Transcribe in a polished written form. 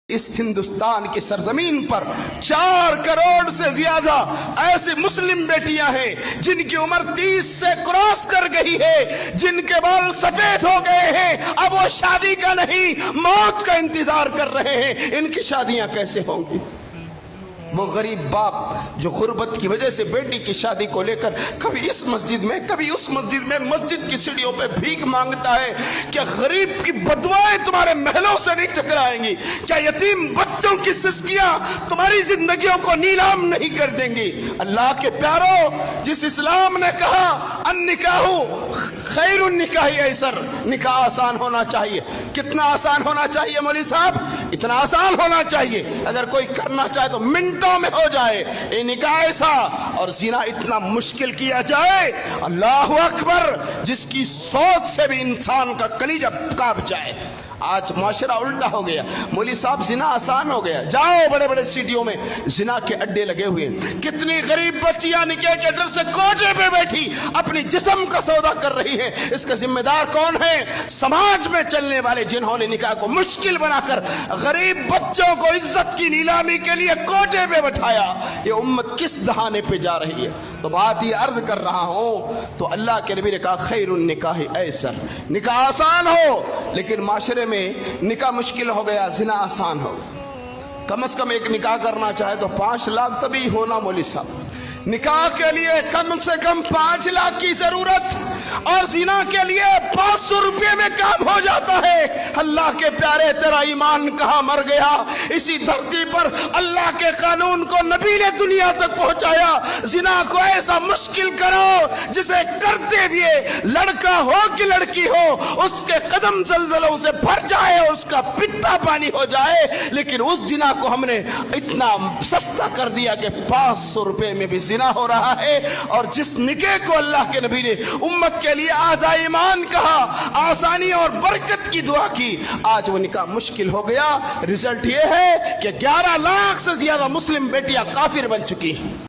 اس ہندوستان کی سرزمین پر 4 کروڑ سے زیادہ ایسی مسلم بیٹیاں ہیں جن کی عمر 30 سے کراس کر گئی ہے، جن کے بال سفید ہو گئے ہیں، اب وہ شادی کا نہیں موت کا انتظار کر رہے ہیں۔ ان کی شادیاں کیسے ہوں گی؟ وہ غریب باپ جو غربت کی وجہ سے بیٹی کی شادی کو لے کر کبھی اس مسجد میں کبھی اس مسجد میں مسجد کی سیڑھیوں پہ بھیک مانگتا ہے، کیا غریب کی بدوائیں تمہارے محلوں سے نہیں ٹکرائیں گی؟ کیا یتیم بچوں کی سسکیاں تمہاری زندگیوں کو نیلام نہیں کر دیں گی؟ اللہ کے پیارو، جس اسلام نے کہا النکاح خیر النکاح ایسر، نکاح آسان ہونا چاہیے۔ کتنا آسان ہونا چاہیے مولوی صاحب؟ اتنا آسان ہونا چاہیے اگر کوئی کرنا چاہے تو منٹوں میں ہو جائے۔ یہ نکاح ایسا اور زنا اتنا مشکل کیا جائے، اللہ اکبر، جس کی سوچ سے بھی انسان کا کلیجہ کانپ جائے۔ آج معاشرہ الٹا ہو گیا، مولوی صاحب زنا آسان ہو گیا، جاؤ بڑے بڑے سٹیوں میں زنا کے اڈے لگے ہوئے ہیں۔ کتنی غریب بچیاں نکاح کے ڈر سے کوٹے پہ بیٹھی اپنی جسم کا سودا کر رہی ہیں۔ اس کا ذمہ دار کون ہے؟ سماج میں چلنے والے جنہوں نے نکاح کو مشکل بنا کر غریب بچوں کو عزت کی نیلامی کے لیے کوٹے پہ بٹھایا۔ یہ امت کس دہانے پہ جا رہی ہے؟ تو بات یہ عرض کر رہا ہوں، تو اللہ کے نبی نے کہا خیر النکاح ایسر، نکاح آسان ہو، لیکن معاشرے میں نکاح مشکل ہو گیا، زنا آسان ہو گیا۔ کم از کم ایک نکاح کرنا چاہے تو 5 لاکھ تبھی ہونا مولوی صاحب، نکاح کے لیے کم سے کم 5 لاکھ کی ضرورت، اور زنا کے لیے 500 روپے میں کام ہو جاتا ہے۔ اللہ کے پیارے، تیرا ایمان کہاں مر گیا؟ اسی دھرتی پر اللہ کے قانون کو نبی نے دنیا تک پہنچایا۔ زنا کو ایسا مشکل کرو جسے کرتے ہوئے لڑکا ہو کہ لڑکی ہو اس کے قدم زلزلوں سے بھر جائے اور اس کا پتا پانی ہو جائے، لیکن اس زنا کو ہم نے اتنا سستا کر دیا کہ 500 روپے میں بھی زنا ہو رہا ہے۔ اور جس نکاح کو اللہ کے نبی نے امت کے لیے آدھا ایمان کہا، آسانی اور برکت کی دعا کی، آج وہ نکاح مشکل ہو گیا۔ رزلٹ یہ ہے کہ 11 لاکھ سے زیادہ مسلم بیٹیاں کافر بن چکی ہیں۔